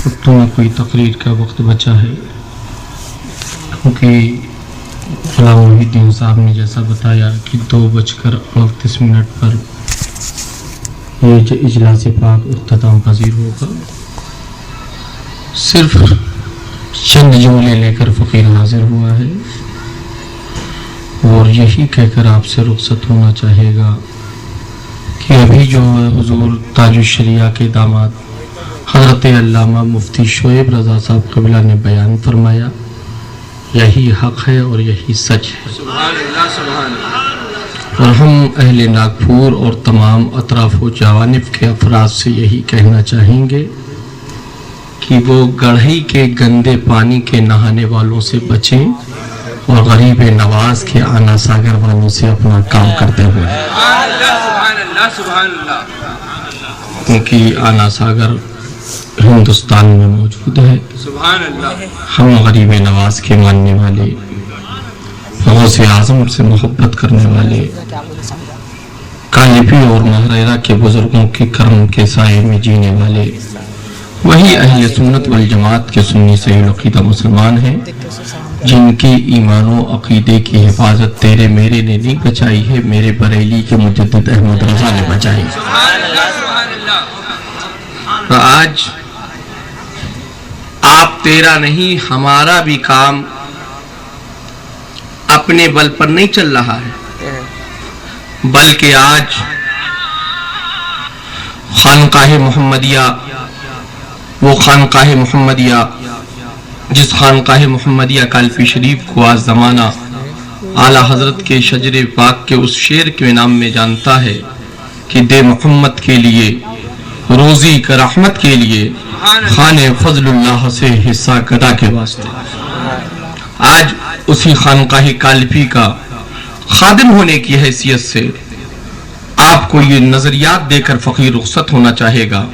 خطوں میں کوئی تقریر کا وقت بچا ہے، کیونکہ غلام محی الدین صاحب نے جیسا بتایا کہ 2:38 پر یہ اجلاس پاک اختتام پذیر ہوگا۔ صرف چند جملے لے کر فقیر حاضر ہوا ہے اور یہی کہہ کر آپ سے رخصت ہونا چاہے گا کہ ابھی جو حضور تاج الشریعہ کے داماد حضرت علامہ مفتی شعیب رضا صاحب قبلہ نے بیان فرمایا، یہی حق ہے اور یہی سچ ہے۔ سبحان اللہ سبحان اللہ۔ اور ہم اہل ناگپور اور تمام اطراف و جوانب کے افراد سے یہی کہنا چاہیں گے کہ وہ گڑھئی کے گندے پانی کے نہانے والوں سے بچیں اور غریب نواز کے آنا ساگر والوں سے اپنا کام کرتے ہوئے، سبحان اللہ سبحان اللہ۔ کیونکہ آنا ساگر ہندوستان میں موجود ہے۔ سبحان اللہ۔ ہم غریب نواز کے ماننے والے، غوث اعظم سے محبت کرنے والے، کالیپی اور مہریرہ کے بزرگوں کے کرم کے سائے میں جینے والے وہی اہل سنت والجماعت کے سنی صحیح العقیدہ مسلمان ہیں جن کی ایمان و عقیدے کی حفاظت تیرے میرے نے نہیں بچائی ہے، میرے بریلی کے مجدد احمد رضا نے بچائی۔ سبحان اللہ سبحان اللہ۔ تو آج آپ تیرا نہیں، ہمارا بھی کام اپنے بل پر نہیں چل رہا ہے، بلکہ آج خانقاہ محمدیہ، وہ خانقاہ محمدیہ جس خانقاہ محمدیہ کالپی شریف کو آج زمانہ اعلیٰ حضرت کے شجر پاک کے اس شعر کے نام میں جانتا ہے کہ دے محمد کے لیے روزی کا رحمت کے لیے خان فضل اللہ سے حصہ گدا کے واسطے، آج اسی خانقاہ کالپی کا خادم ہونے کی حیثیت سے آپ کو یہ نظریات دے کر فقیر رخصت ہونا چاہے گا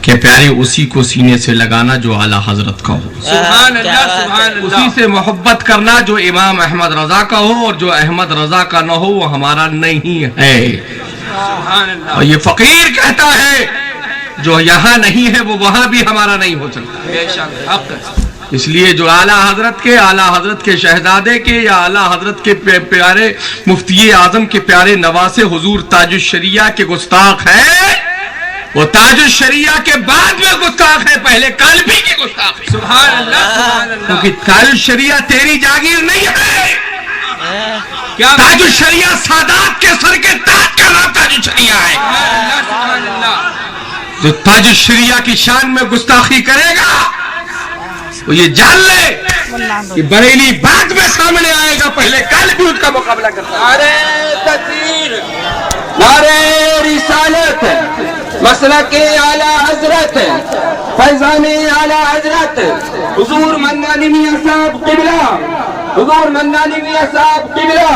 کہ پیارے اسی کو سینے سے لگانا جو اعلیٰ حضرت کا ہو، سبحان اللہ سبحان اللہ۔ اسی سے محبت کرنا جو امام احمد رضا کا ہو، اور جو احمد رضا کا نہ ہو وہ ہمارا نہیں ہے۔ سبحان اللہ۔ اور یہ فقیر کہتا ہے جو یہاں نہیں ہے وہ وہاں بھی ہمارا نہیں ہو سکتا۔ بے شک حق ہے۔ اس لیے جو اعلیٰ حضرت کے شہزادے کے یا اعلیٰ حضرت کے پیارے مفتی اعظم کے پیارے نواسے حضور تاج الشریعہ کے گستاخ ہیں، وہ تاج الشریعہ کے بعد میں گستاخ ہے، پہلے کالپی کی گستاخ ہے۔ سبحان اللہ سبحان اللہ۔ کیونکہ تاج الشریعہ تیری جاگیر نہیں ہے، کیا تاج الشریعہ سادات کے سر کے تاج کا نام تاج الشریعہ ہے۔ سبحان اللہ سبحان اللہ۔ جو تاج الشریعہ کی شان میں گستاخی کرے گا وہ یہ جان لے کہ بریلی بعد میں سامنے آئے گا، پہلے کالپی اس کا مقابلہ کرتا ہے۔ نعرہ تکبیر، نعرہ رسالت، مسلک اعلیٰ حضرت، فیضان اعلیٰ حضرت حضور منانی میاں صاحب قبلہ، حضور منانی میاں صاحب قبلہ،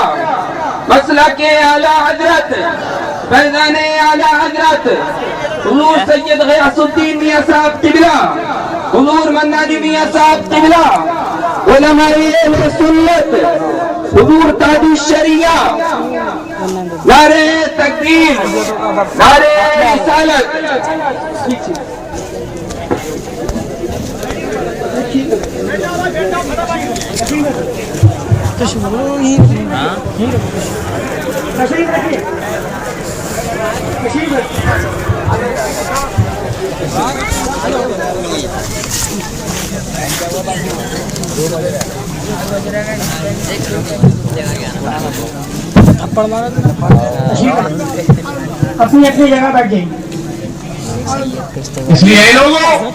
مسلک اعلیٰ حضرت، فیضان اعلیٰ حضرت حضور سید غیاث الدین میاں صاحب قبلہ، حضور منانی میاں صاحب قبلہ، علماء اہل سنت، حضور تاج الشریعہ، نعرہ تکبیر، نعرہ رسالت۔ اپنی اپنی جگہ بیٹھ جائیں۔ اس لیے اے لوگوں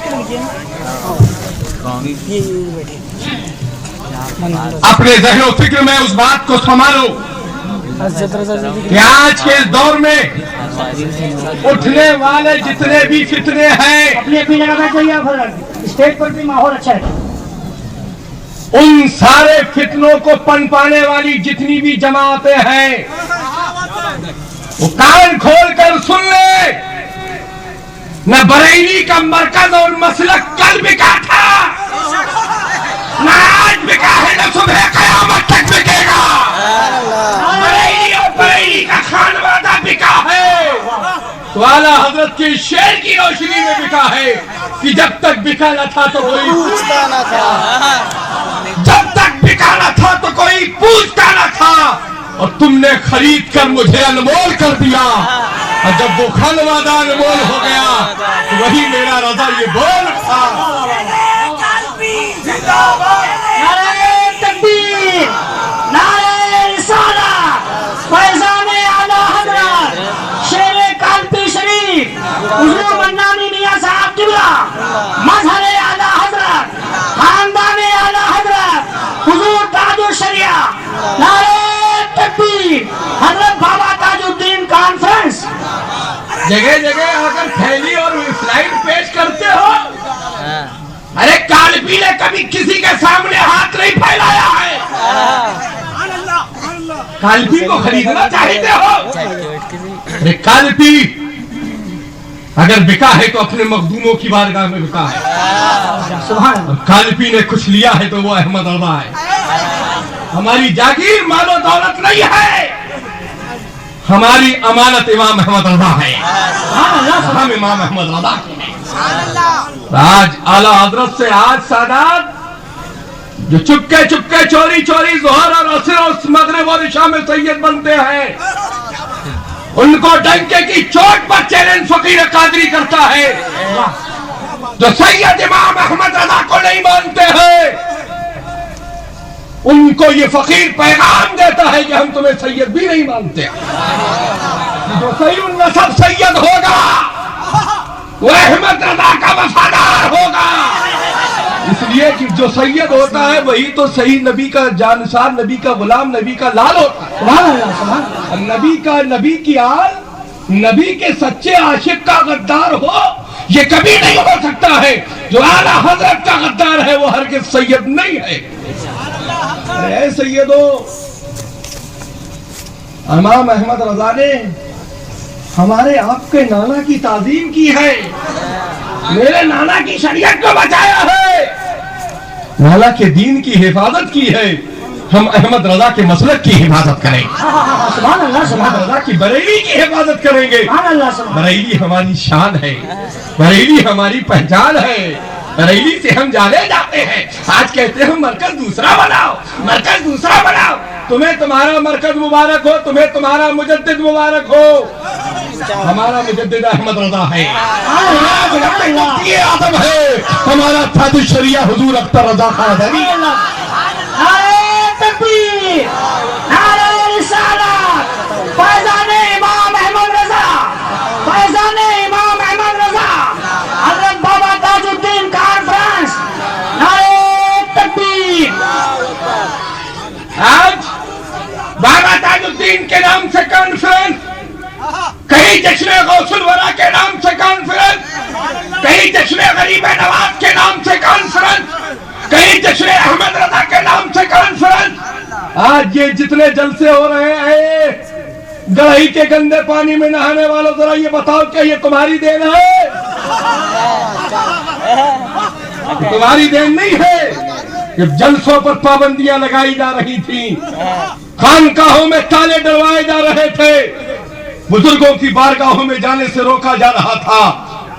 اپنے ذہن و فکر میں اس بات کو سنبھالو کہ آج کے اس دور میں اٹھنے والے جتنے بھی فتنے ہیں، اپنی اپنی جگہ بیٹھ جائیے، آپ اسٹیج پر بھی ماحول اچھا ہے۔ ان سارے فتنوں کو پنپانے والی جتنی بھی جماعتیں ہیں وہ کان کھول کر سن لے، نہ بریلی کا مرکز اور مسلک کل بکا تھا، نہ آج بکا ہے، نہ صبح قیامت تک بکے گا۔ بریلی اور بریلی کا خانوادہ بکا ہے تو اعلیٰ حضرت کے شعر کی روشنی میں بکا ہے۔ کہ جب تک بکا نہ تھا تو کوئی پوچھتا نہ تھا. جب تک بکا نہ تھا تو کوئی پوچھتا نہ تھا اور تم نے خرید کر مجھے انمول کر دیا اور جب وہ خانوادہ انمول ہو گیا تو وہی میرا رضا یہ بول تھا. نعرہ تکبیر، نعرہ رسالت، فیضان اعلی حضرت شیر کالپی شریف حضور منانی میاں صاحب قبلہ، مظہر اعلی حضرت، خاندان اعلی حضرت حضور تاج الشریعہ. نعرہ تکبیر، حضرت بابا تاج الدین کانفرنس. جگہ جگہ آ کر تھیلی اور سلائڈ پیش کرتے ہو. ارے کالپی نے کبھی کسی کے سامنے ہاتھ نہیں پھیلایا ہے. کالپی کو خریدنا چاہتے ہو. ارے کالپی اگر بکا ہے تو اپنے مخدوموں کی بارگاہ میں بکا ہے. سبحان اللہ. کالپی نے کچھ لیا ہے تو وہ احمد رضا ہے. ہماری جاگیر مال و دولت نہیں ہے، ہماری امانت امام احمد رضا ہے. ہم امام احمد رضا کے ہیں. آج اعلیٰ حضرت سے آج سادات جو چپکے چپکے چوری چوری ظہر اور عصر اور مغرب اور عشاء میں سید بنتے ہیں، ان کو ڈنکے کی چوٹ پر چیلنج فقیر قادری کرتا ہے. جو سید امام احمد رضا کو نہیں مانتے ہیں ان کو یہ فقیر پیغام دیتا ہے کہ ہم تمہیں سید بھی نہیں مانتے. جو صحیح النسب سید ہوگا وہ احمد رضا کا وفادار ہوگا. اس لیے کہ جو سید ہوتا ہے وہی تو صحیح نبی کا جانثار، نبی کا غلام، نبی کا لال ہوتا ہے. سبحان اللہ، سبحان اللہ. نبی کا، نبی کی آل، نبی کے سچے عاشق کا غدار ہو یہ کبھی نہیں ہو سکتا ہے. جو اعلیٰ حضرت کا غدار ہے وہ ہرگز سید نہیں ہے. اے سیدو، امام احمد رضا نے ہمارے آپ کے نانا کی تعظیم کی ہے، میرے نانا کی شریعت کو بچایا ہے، نانا کے دین کی حفاظت کی ہے. ہم احمد رضا کے مسلک کی حفاظت کریں گے. سبحان اللہ، سبحان اللہ. رضا کی بریلی کی حفاظت کریں گے. سبحان اللہ، سبحان اللہ. بریلی ہماری شان ہے، بریلی ہماری پہچان ہے، بریلی سے ہم جانے جاتے ہیں. آج کہتے ہیں مرکز دوسرا بناؤ، مرکز دوسرا بناؤ. تمہیں تمہارا مرکز مبارک ہو، تمہیں تمہارا مجدد مبارک ہو. ہمارا مجدد احمد رضا ہے، ہمارا مجدد مفتی اعظم ہے، ہمارا تاج الشریعہ حضور اختر رضا خان ہے. نعرہ تکبیر، نعرہ رسالت، فیضان امام احمد رضا، فیضان امام احمد رضا، حضرت بابا تاج الدین کانفرنس. نعرہ تکبیر. آج بابا تاج الدین کے نام سے کانفرنس، کہیں جشن غوث الورا کے نام سے کانفرنس، کہیں جشن غریب نواز کے نام سے کانفرنس، کہیں جشن احمد رضا کے نام سے کانفرنس. آج یہ جتنے جلسے ہو رہے ہیں، گڑھئی کے گندے پانی میں نہانے والوں ذرا یہ بتاؤ کہ یہ تمہاری دین ہے؟ تمہاری دین نہیں ہے. جب جلسوں پر پابندیاں لگائی جا رہی تھیں، خانقاہوں میں تالے ڈلوائے جا رہے تھے، بزرگوں کی بارگاہوں میں جانے سے روکا جا رہا تھا،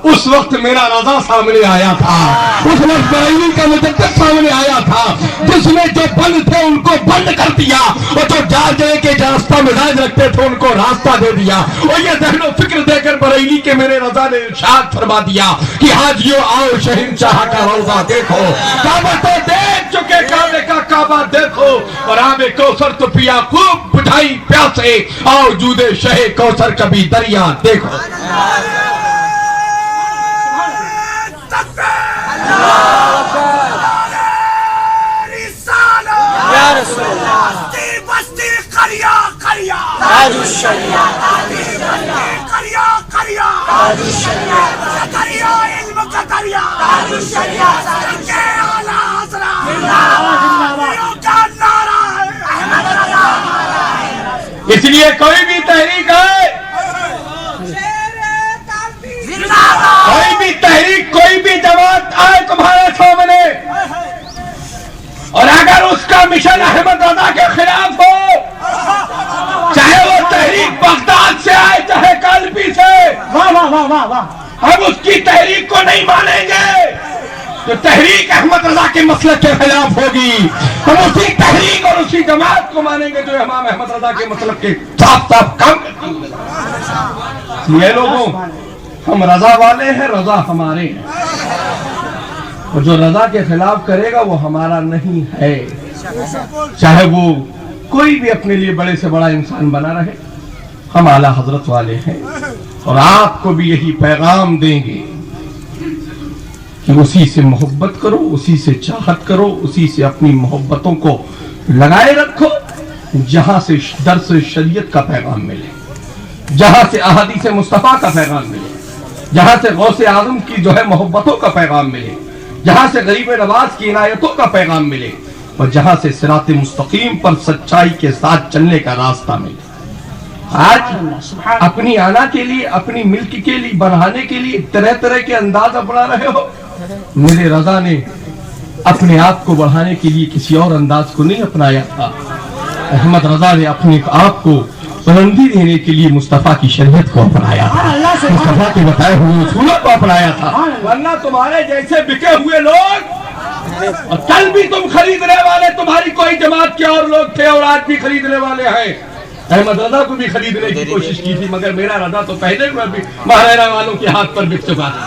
اس وقت میرا رضا سامنے آیا تھا، اس وقت بریلی کا مجدد سامنے آیا تھا، جس نے جو بند تھے ان کو بند کر دیا اور جو جانے کے راستہ مزاج رکھتے تھے ان کو راستہ دے دیا. اور یہ ذہن و فکر دے کر بریلی کے میرے رضا نے ارشاد فرما دیا کہ حاجیو آؤ شہنشاہ کا روضہ دیکھو، کعبہ تو دیکھ چکے، کعبے کا کعبہ دیکھو، اور آب کوثر تو پیا خوب بٹھائی پیاسے، آؤ جود شہ کوثر کبھی دریا دیکھو. تاج الشریعہ، کریا کریا، تاج الشریعہ، کریا علم کا کریا، تاج الشریعہ، کے اعلیٰ حضرت، زندہ کا نعرہ ہے، احمد رضا ہمارا ہے. اس لیے کوئی بھی تحریک ہے، کوئی بھی تحریک، کوئی بھی جماعت آئے تمہارے سامنے اور اگر اس کا مشن احمد رضا کے خلاف ہو، چاہے وہ تحریک بغداد سے آئے چاہے کالپی سے، واہ واہ واہ واہ واہ. ہم اس کی تحریک کو نہیں مانیں گے تو تحریک احمد رضا کے مسلک کے خلاف ہوگی. ہم اسی تحریک اور اسی جماعت کو مانیں گے جو امام احمد رضا کے مسلک کے صاف صاف کام. یہ لوگوں ہم رضا والے ہیں, رضا ہمارے ہیں, اور جو رضا کے خلاف کرے گا وہ ہمارا نہیں ہے, چاہے وہ کوئی بھی اپنے لیے بڑے سے بڑا انسان بنا رہے. ہم اعلیٰ حضرت والے ہیں اور آپ کو بھی یہی پیغام دیں گے کہ اسی سے محبت کرو, اسی سے چاہت کرو, اسی سے اپنی محبتوں کو لگائے رکھو جہاں سے درس شریعت کا پیغام ملے, جہاں سے احادیث مصطفیٰ کا پیغام ملے, جہاں سے غوث اعظم کی جو ہے محبتوں کا پیغام ملے, جہاں سے غریب نواز کی عنایتوں کا پیغام ملے, اور جہاں سے صراط مستقیم پر سچائی کے ساتھ چلنے کا راستہ ملے. آج اپنی آنا کے لیے, اپنی ملک کے لیے, بڑھانے کے لیے طرح طرح کے انداز اپنا رہے ہو. میرے رضا نے اپنے آپ کو بڑھانے کے لیے کسی اور انداز کو نہیں اپنایا تھا. احمد رضا نے اپنے آپ کو بلندی دینے کے لیے مصطفیٰ کی شریعت کو اپنایا تھا, مصطفیٰ کے بتائے ہوئے اصولوں کو اپنایا تھا. ورنہ تمہارے جیسے بکے ہوئے لوگ, اور کل بھی تم خریدنے والے, تمہاری کوئی جماعت کے اور لوگ تھے اور آج بھی خریدنے والے ہیں. احمد رضا کو بھی خریدنے کی کوشش کی تھی, مگر میرا رضا تو پہلے بھی مہارانا والوں کے ہاتھ پر بک چکا تھا.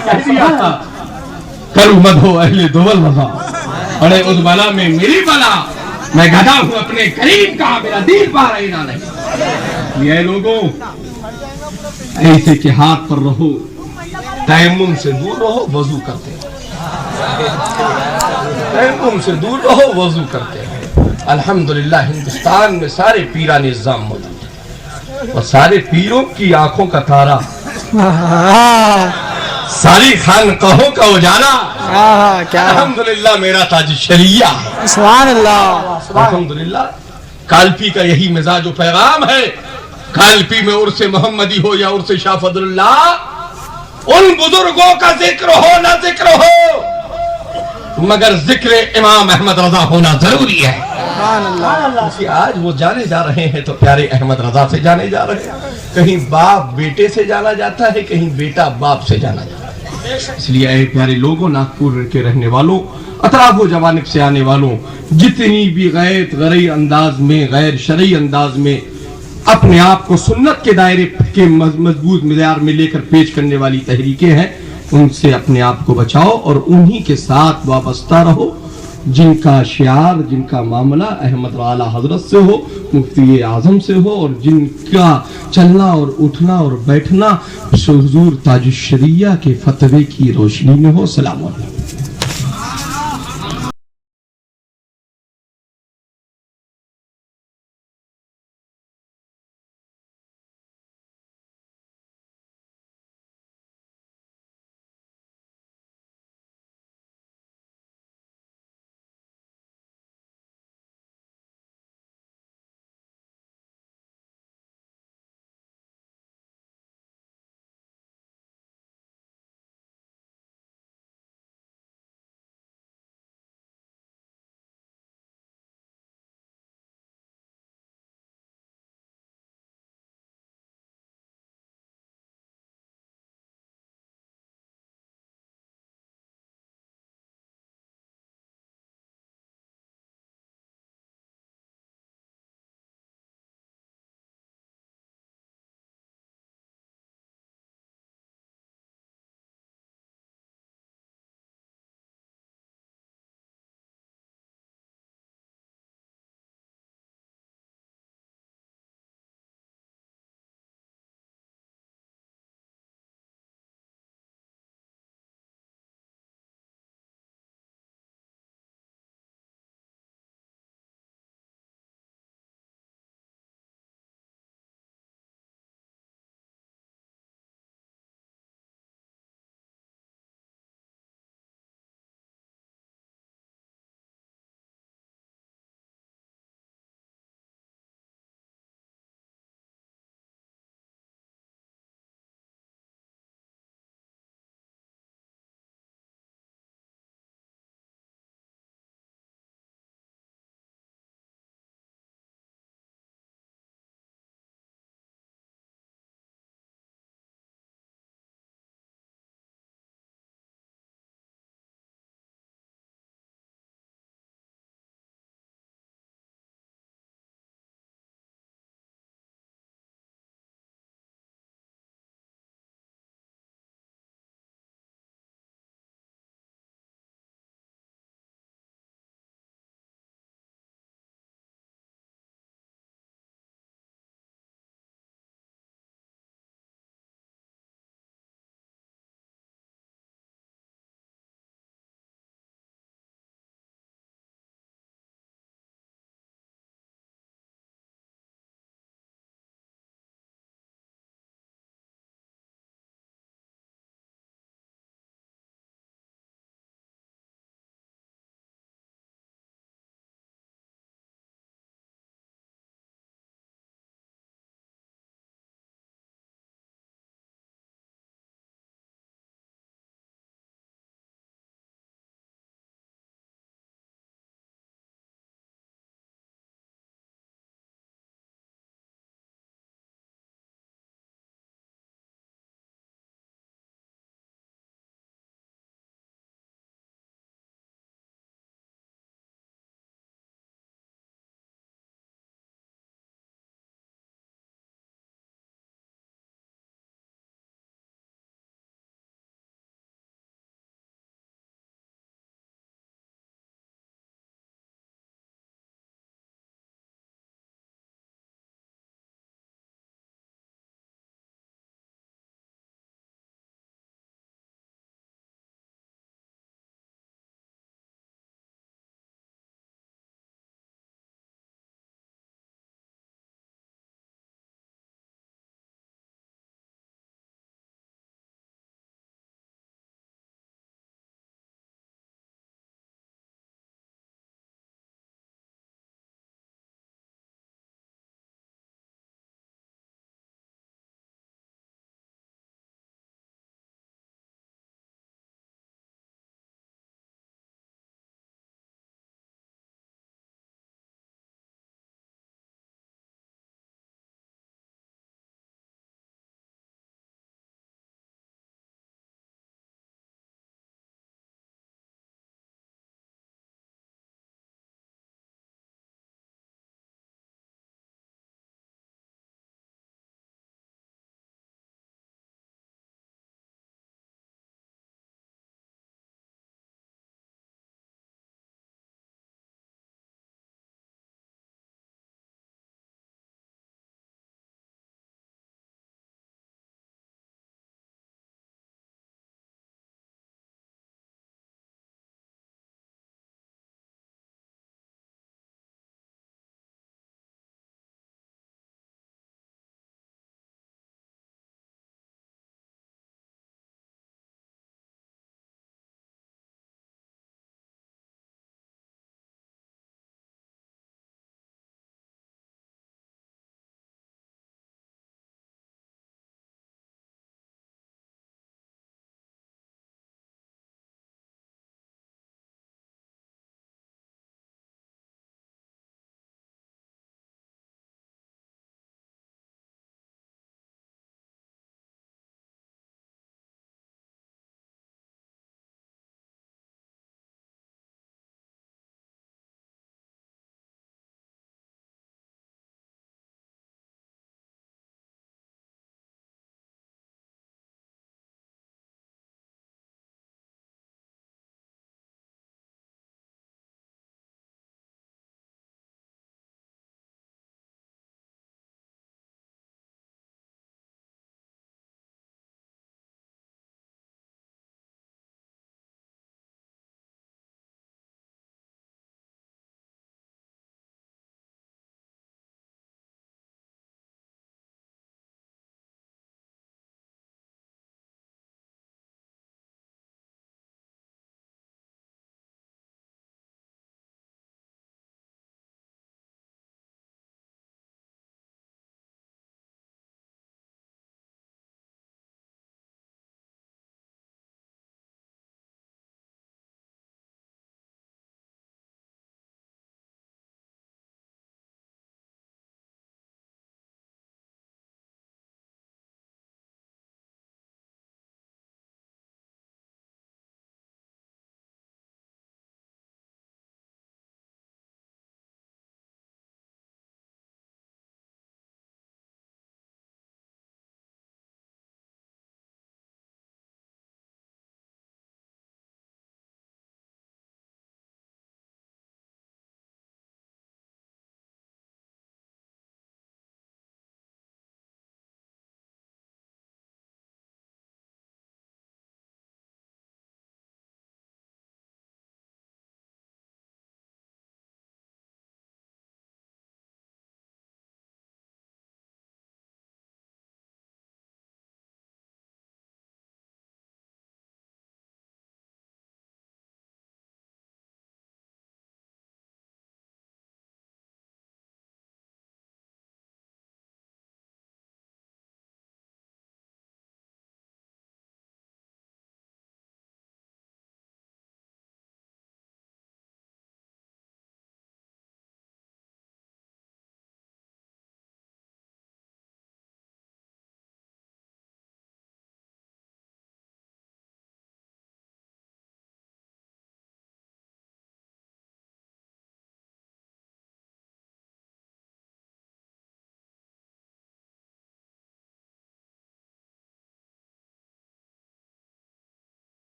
کہہ دیا تھا کرو مدھو اہل دول رضا, بڑے اس بلا میں میری بلا, میں گدھا ہوں اپنے کریم کا, میرا دین پا رہا نہیں. یہ لوگوں ایسے کے ہاتھ پر رہو, تیمم سے دور رہو, وضو کرتے تیمم سے دور رہو, وضو کرتے ہیں. الحمدللہ ہندوستان میں سارے پیران نظام موجود ہیں, اور سارے پیروں کی آنکھوں کا تارا, ساری خانقاہوں کا اجالا الحمدللہ میرا تاج شریعہ. سبحان اللہ. الحمدللہ کالپی کا یہی مزاج و پیغام ہے. کالپی میں عرس محمدی ہو یا عرس شاہ فضل اللہ, ان بزرگوں کا ذکر ہو نہ ذکر ہو, مگر ذکر امام احمد رضا ہونا ضروری ہے. آج وہ جانے جا رہے ہیں تو پیارے احمد رضا سے جانے جا رہے ہیں. کہیں باپ بیٹے سے جانا جاتا ہے, کہیں بیٹا باپ سے جانا جاتا ہے. اس لیے اے پیارے لوگوں, ناگپور کے رہنے والوں, اطراف و جوانب سے آنے والوں, جتنی بھی غیر انداز میں, غیر شرعی انداز میں اپنے آپ کو سنت کے دائرے کے مضبوط معیار میں لے کر پیش کرنے والی تحریکیں ہیں, ان سے اپنے آپ کو بچاؤ اور انہی کے ساتھ وابستہ رہو جن کا شعار, جن کا معاملہ احمد اعلیٰ حضرت سے ہو, مفتی اعظم سے ہو, اور جن کا چلنا اور اٹھنا اور بیٹھنا حضور تاج الشریعہ کے فتوے کی روشنی میں ہو. سلام علیکم.